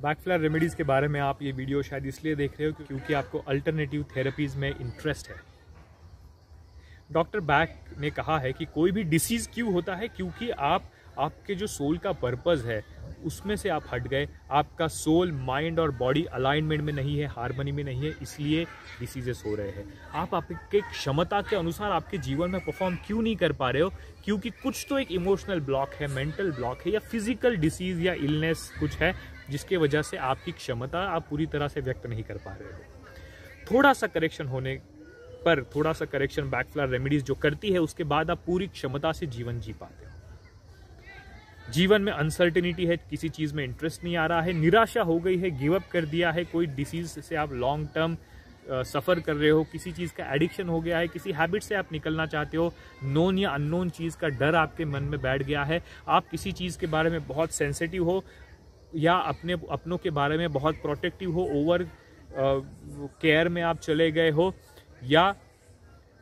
बैकफ्लायर remedies के बारे में आप ये वीडियो शायद इसलिए देख रहे हो क्योंकि आपको अल्टरनेटिव थेरेपीज़ में इंटरेस्ट है। डॉक्टर बैक ने कहा है कि कोई भी डिसीज़ क्यों होता है, क्योंकि आपके जो सोल का पर्पस है उसमें से आप हट गए। आपका सोल, माइंड और बॉडी अलाइनमेंट में नहीं है, हार्मनी में नहीं है, इसलिए डिसीजेस हो रहे हैं। आप आपके क्षमता के अनुसार आपके जीवन में परफॉर्म क्यों नहीं कर पा रहे हो? क्योंकि कुछ तो एक इमोशनल ब्लॉक है, मेंटल ब्लॉक है, या फिजिकल डिसीज या इलनेस कुछ है जिसके वजह से आपकी क्षमता आप पूरी तरह से व्यक्त नहीं कर पा रहे हो। थोड़ा सा करेक्शन होने पर, थोड़ा सा करेक्शन बैकफ्लायर रेमेडीज जो करती है, उसके बाद आप पूरी क्षमता से जीवन जी पाते हो। जीवन में अनसर्टेनिटी है, किसी चीज में इंटरेस्ट नहीं आ रहा है, निराशा हो गई है, गिव अप कर दिया है, कोई डिसीज से आप लॉन्ग टर्म सफर कर रहे हो, किसी चीज का एडिक्शन हो गया है, किसी हैबिट से आप निकलना चाहते हो, नोन या अननोन चीज का डर आपके मन में बैठ गया है, आप किसी चीज के बारे में बहुत सेंसिटिव हो या अपनों के बारे में बहुत प्रोटेक्टिव हो, ओवर केयर में आप चले गए हो, या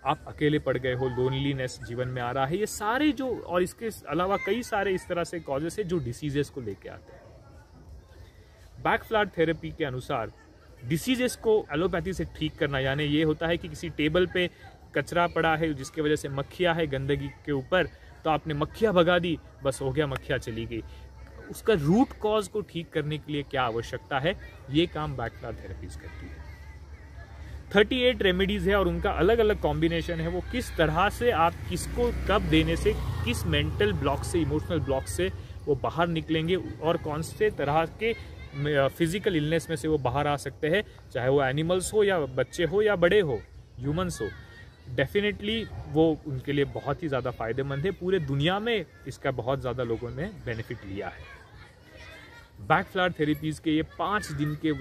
आप अकेले पड़ गए हो, लोनलीनेस जीवन में आ रहा है। ये सारे जो, और इसके अलावा कई सारे इस तरह से कॉजेस है जो डिसीजेस को लेके आते हैं। बैकफ्लायर थेरेपी के अनुसार डिसीजेस को एलोपैथी से ठीक करना, यानी ये होता है कि किसी टेबल पे कचरा पड़ा है जिसकी वजह से मक्खियाँ है गंदगी के ऊपर, तो आपने मक्खियाँ भगा दी, बस हो गया, मक्खियाँ चली गई। उसका रूट कॉज को ठीक करने के लिए क्या आवश्यकता है, ये काम बैकफ्लायर थेरेपीज करती है। 38 रेमेडीज है और उनका अलग अलग कॉम्बिनेशन है। वो किस तरह से आप किसको कब देने से, किस मेंटल ब्लॉक से, इमोशनल ब्लॉक से वो बाहर निकलेंगे और कौन से तरह के फिजिकल इलनेस में से वो बाहर आ सकते हैं, चाहे वो एनिमल्स हो या बच्चे हो या बड़े हो, ह्यूमंस हो, डेफिनेटली वो उनके लिए बहुत ही ज़्यादा फायदेमंद है। पूरे दुनिया में इसका बहुत ज़्यादा लोगों ने बेनिफिट लिया है। बैकफ्लायर थेरेपीज़ के ये 5 दिन के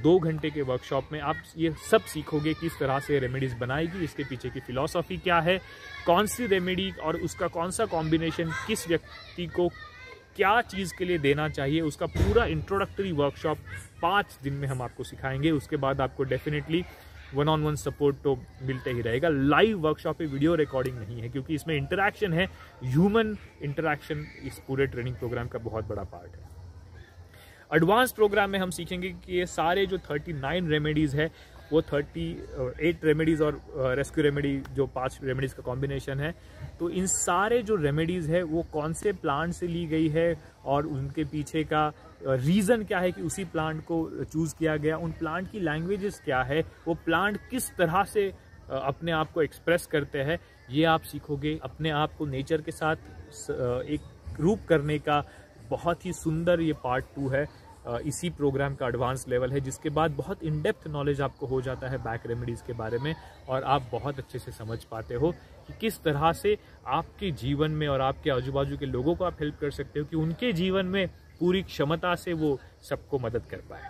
2 घंटे के वर्कशॉप में आप ये सब सीखोगे किस तरह से रेमेडीज़ बनाएगी, इसके पीछे की फिलॉसफी क्या है, कौन सी रेमेडी और उसका कौन सा कॉम्बिनेशन किस व्यक्ति को क्या चीज़ के लिए देना चाहिए, उसका पूरा इंट्रोडक्टरी वर्कशॉप 5 दिन में हम आपको सिखाएंगे। उसके बाद आपको डेफिनेटली 1-on-1 सपोर्ट तो मिलते ही रहेगा। लाइव वर्कशॉप पे वीडियो रिकॉर्डिंग नहीं है क्योंकि इसमें इंटरैक्शन है, ह्यूमन इंटरैक्शन इस पूरे ट्रेनिंग प्रोग्राम का बहुत बड़ा पार्ट है। एडवांस प्रोग्राम में हम सीखेंगे कि ये सारे जो 39 रेमेडीज़ है, वो 38 रेमेडीज़ और रेस्क्यू रेमेडी जो 5 रेमेडीज़ का कॉम्बिनेशन है, तो इन सारे जो रेमेडीज़ है वो कौन से प्लांट से ली गई है और उनके पीछे का रीज़न क्या है कि उसी प्लांट को चूज़ किया गया, उन प्लांट की लैंग्वेजेस क्या है, वो प्लांट किस तरह से अपने आप को एक्सप्रेस करते हैं, ये आप सीखोगे। अपने आप को नेचर के साथ एक रूप करने का बहुत ही सुंदर ये पार्ट 2 है। इसी प्रोग्राम का एडवांस लेवल है, जिसके बाद बहुत इन डेप्थ नॉलेज आपको हो जाता है बैक रेमेडीज़ के बारे में और आप बहुत अच्छे से समझ पाते हो कि किस तरह से आपके जीवन में और आपके आजू बाजू के लोगों को आप हेल्प कर सकते हो कि उनके जीवन में पूरी क्षमता से वो सबको मदद कर पाए।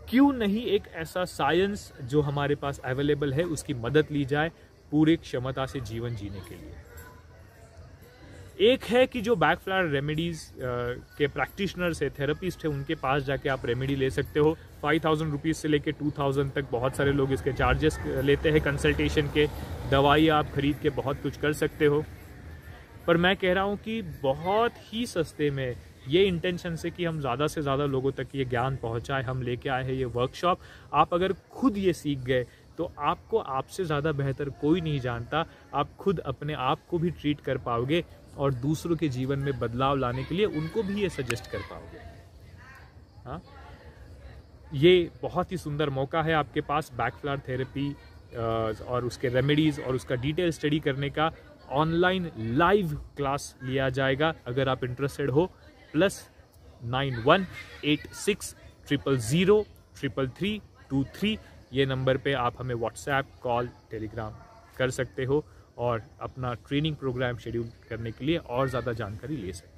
क्यों नहीं एक ऐसा साइंस जो हमारे पास अवेलेबल है उसकी मदद ली जाए पूरी क्षमता से जीवन जीने के लिए। एक है कि जो बैकफ्लायर रेमेडीज़ के प्रैक्टिशनर्स है, थेरेपिस्ट है, उनके पास जाके आप रेमेडी ले सकते हो। 5000 रुपीज़ से लेके 2000 तक बहुत सारे लोग इसके चार्जेस लेते हैं कंसल्टेशन के। दवाई आप खरीद के बहुत कुछ कर सकते हो, पर मैं कह रहा हूँ कि बहुत ही सस्ते में, ये इंटेंशन से कि हम ज़्यादा से ज़्यादा लोगों तक ये ज्ञान पहुँचाए, हम लेके आए हैं ये वर्कशॉप। आप अगर खुद ये सीख गए तो आपको आपसे ज़्यादा बेहतर कोई नहीं जानता। आप खुद अपने आप को भी ट्रीट कर पाओगे और दूसरों के जीवन में बदलाव लाने के लिए उनको भी ये सजेस्ट कर पाओगे। हाँ, ये बहुत ही सुंदर मौका है आपके पास बैकफ्लायर थेरेपी और उसके रेमेडीज़ और उसका डिटेल स्टडी करने का। ऑनलाइन लाइव क्लास लिया जाएगा अगर आप इंटरेस्टेड हो। +91 86 000 3333 ये नंबर पे आप हमें व्हाट्सएप, कॉल, टेलीग्राम कर सकते हो और अपना ट्रेनिंग प्रोग्राम शेड्यूल करने के लिए और ज़्यादा जानकारी ले सकते हो।